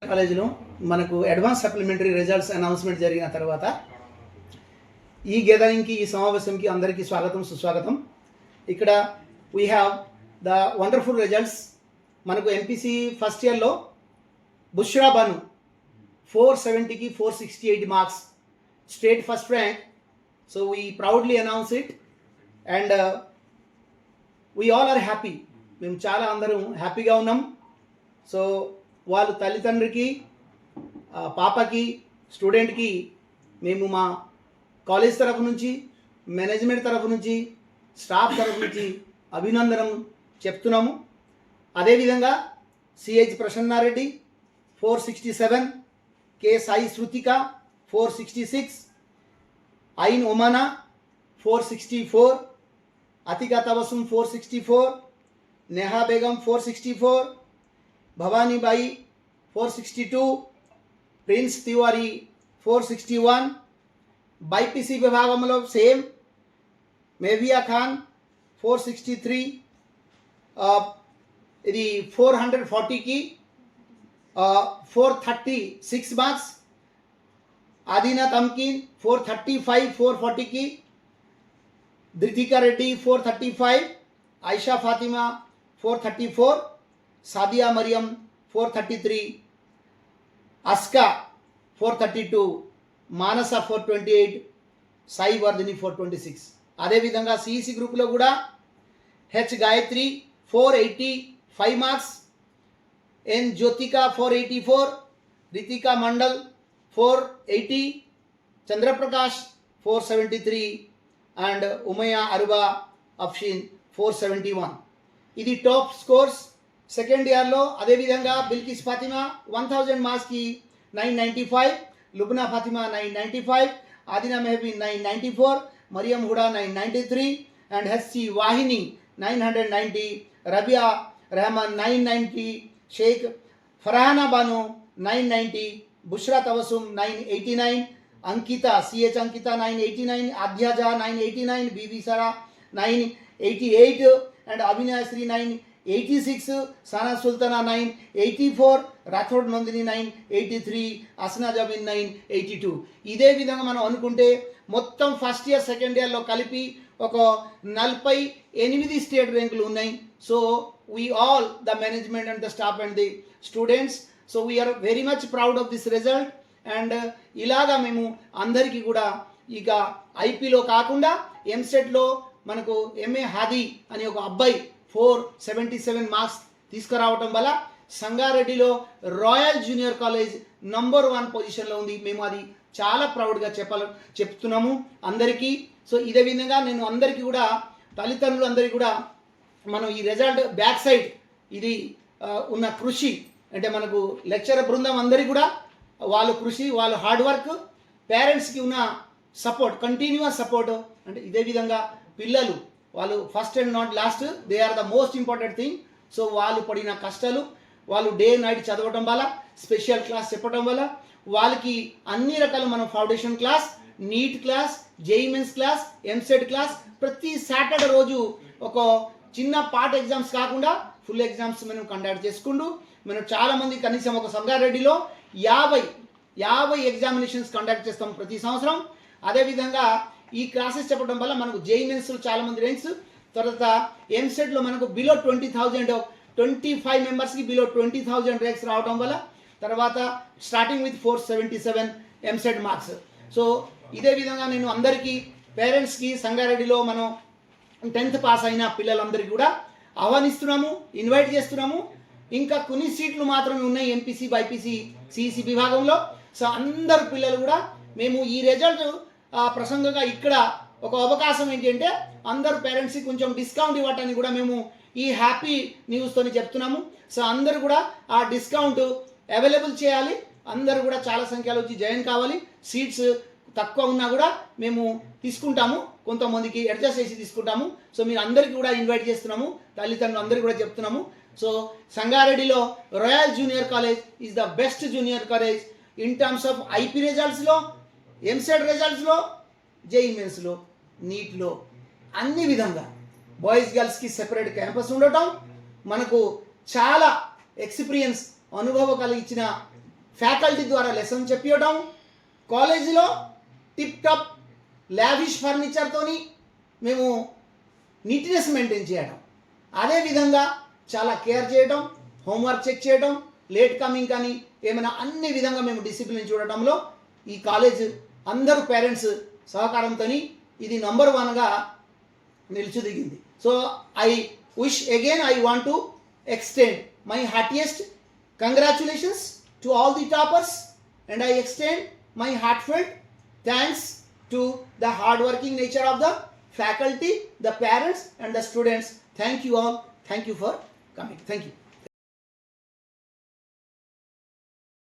కాలేజీలో మనకు advance supplementary results announcement జరిగిన తర్వాత ఈ గెదరింగ్కి, ఈ సమావేశంకి అందరికీ స్వాగతం, సుస్వాగతం. ఇక్కడ we have the wonderful results. మనకు ఎంపీసీ ఫస్ట్ ఇయర్లో బుష్రా బాను 470కి 468 marks, state first rank. So we proudly announce it and we all are happy. మేము చాలా అందరం హ్యాపీగా ఉన్నాం. సో వాళ్ళు తల్లిదండ్రికి, పాపకి, స్టూడెంట్కి మేము మా కాలేజ్ తరఫు నుంచి, మేనేజ్మెంట్ తరఫు నుంచి, స్టాఫ్ తరఫు నుంచి అభినందనం చెప్తున్నాము. అదేవిధంగా సిహెచ్ ప్రసన్నారెడ్డి 467, కే సాయి శృతిక 466, ఐన్ ఒమానా 464, అతికా తబసుం 464, నేహా బేగం 464, భవానీ బాయి 462, ప్రిన్స్ తివారీ 461, బైపీసీ విభాగంలో సేమ్ మేవియా ఖాన్ 463, ఇది 440కి 436 మార్క్స్. ఆదినా తమ్కిన్ 435, 440కి. ధృతికా రెడ్డి 435, ఆయిషా ఫాతిమా 434, సాదియా మరియం 433, అస్కా 432, మానస 428, సాయి వర్ధిని 426. అదేవిధంగా సిఈసి గ్రూప్లో కూడా H Gayatri 485 marks, N Jyothika 484, Ritika mandal 480, Chandra Prakash 473 and Umaya Aruba Afshin 471. ఇది టాప్ స్కోర్స్ సెకండ్ ఇయర్లో. అదేవిధంగా బిల్కిస్ ఫాతిమా 1000 మార్క్స్కి 995, Lubna Fatima 995, Adina Mehbi 994, Mariam Huda 993 and HC Vahini 990, Rabia Rehman 990, Sheikh Farhana Banu 990, Bushra Tabassum 989, Ankita CH Ankita 989, Adyaja 989, Bibi Sara 988 and అవినాశ్రీ 986, సానా సుల్తానా 984, రాథోడ్ నందిని 983, అస్నా జబీన్ 982. ఇదే విధంగా మనం అనుకుంటే మొత్తం ఫస్ట్ ఇయర్ సెకండ్ ఇయర్లో కలిపి ఒక 48 స్టేట్ ర్యాంకులు ఉన్నాయి. So we all the management and the staff and the students, so we are very much proud of this result. And ఇలాగా మేము అందరికీ కూడా ఇక ఐపీలో కాకుండా ఎంసెట్లో మనకు ఎంఏ హాది అనే ఒక అబ్బాయి 477 మార్క్స్ తీసుకురావటం వల్ల సంగారెడ్డిలో రాయల్ జూనియర్ కాలేజ్ నంబర్ 1 పొజిషన్లో ఉంది. మేము అది చాలా ప్రౌడ్గా చెప్తున్నాము అందరికీ. సో ఇదే విధంగా నేను అందరికీ కూడా, తల్లిదండ్రులు అందరికీ కూడా, మనం ఈ రిజల్ట్ బ్యాక్ సైడ్ ఇది ఉన్న కృషి అంటే మనకు లెక్చరర్ బృందం అందరికీ కూడా వాళ్ళ కృషి, వాళ్ళ హార్డ్ వర్క్, పేరెంట్స్కి ఉన్న సపోర్ట్, కంటిన్యూస్ సపోర్ట్. అంటే ఇదే విధంగా పిల్లలు వాళ్ళు first and not last, they are the most important thing. So వాళ్ళు పడిన కష్టాలు, వాళ్ళు డే నైట్ చదవటం వల్ల, స్పెషల్ క్లాస్ చెప్పడం వల్ల వాళ్ళకి అన్ని రకాల మనం foundation class, NEET class, JEE mains class, EAMCET class, ప్రతి సాటర్డే రోజు ఒక చిన్న పార్ట్ ఎగ్జామ్స్ కాకుండా ఫుల్ ఎగ్జామ్స్ మనం కండక్ట్ చేసుకుంటూ మనం చాలామంది కనీసం ఒక సంగారెడ్డిలో 50 ఎగ్జామినేషన్స్ కండక్ట్ చేస్తాం ప్రతి సంవత్సరం. అదేవిధంగా ఈ క్లాసెస్ చెప్పడం వల్ల మనకు జేఈఈ మెయిన్స్లో చాలామంది ర్యాంక్స్, తర్వాత ఎంసెట్లో మనకు బిలో 20,000, 25 మెంబర్స్కి బిలో 20,000 ర్యాంక్స్ రావడం వల్ల, తర్వాత starting with 477 EAMCET marks. So ఇదే విధంగా నేను అందరికీ పేరెంట్స్కి సంగారెడ్డిలో మనం 10th పాస్ అయిన పిల్లలందరికీ కూడా ఆహ్వానిస్తున్నాము, ఇన్వైట్ చేస్తున్నాము. ఇంకా కొన్ని సీట్లు మాత్రమే ఉన్నాయి ఎంపీసీ, బైపీసీ, సిఈసి విభాగంలో. సో అందరు పిల్లలు కూడా మేము ఈ రిజల్ట్ ప్రసంగంగా ఇక్కడ ఒక అవకాశం ఏంటి అంటే అందరు పేరెంట్స్కి కొంచెం డిస్కౌంట్ ఇవ్వటానికి కూడా మేము ఈ హ్యాపీ న్యూస్తోని చెప్తున్నాము. సో అందరూ కూడా ఆ డిస్కౌంట్ అవైలబుల్ చేయాలి. అందరూ కూడా చాలా సంఖ్యలో వచ్చి జాయిన్ కావాలి. సీట్స్ తక్కువ ఉన్నా కూడా మేము తీసుకుంటాము, కొంతమందికి అడ్జస్ట్ చేసి తీసుకుంటాము. సో మీరు అందరికీ కూడా ఇన్వైట్ చేస్తున్నాము, తల్లిదండ్రులు అందరికీ కూడా చెప్తున్నాము. సో సంగారెడ్డిలో royal junior college is the best junior college in terms of IP రిజల్ట్స్లో, ఎంసెట్ రిజల్ట్స్లో, జేఈ మెయిన్స్లో, నీట్లో అన్ని విధంగా బాయ్స్ గర్ల్స్కి సెపరేట్ క్యాంపస్ ఉండటం, మనకు చాలా ఎక్స్పీరియన్స్ అనుభవం కలిగించిన ఫ్యాకల్టీ ద్వారా లెసన్ చెప్పియడం, కాలేజీలో టిప్ టాప్ లావిష్ ఫర్నిచర్తోని మేము నీట్నెస్ మెయింటైన్ చేయడం, అదేవిధంగా చాలా కేర్ చేయడం, హోంవర్క్ చెక్ చేయడం, లేట్ కమింగ్ కానీ ఏమైనా అన్ని విధంగా మేము డిసిప్లిన్ చూడటంలో ఈ కాలేజ్ అందరూ పేరెంట్స్ సహకారంతో ఇది నంబర్ 1గా నిలిచిదిగింది. So I wish again I want to extend my heartiest congratulations to all the toppers, and I extend my heartfelt thanks to the hardworking nature of the faculty, the parents and the students. Thank you all. Thank you for coming. Thank you.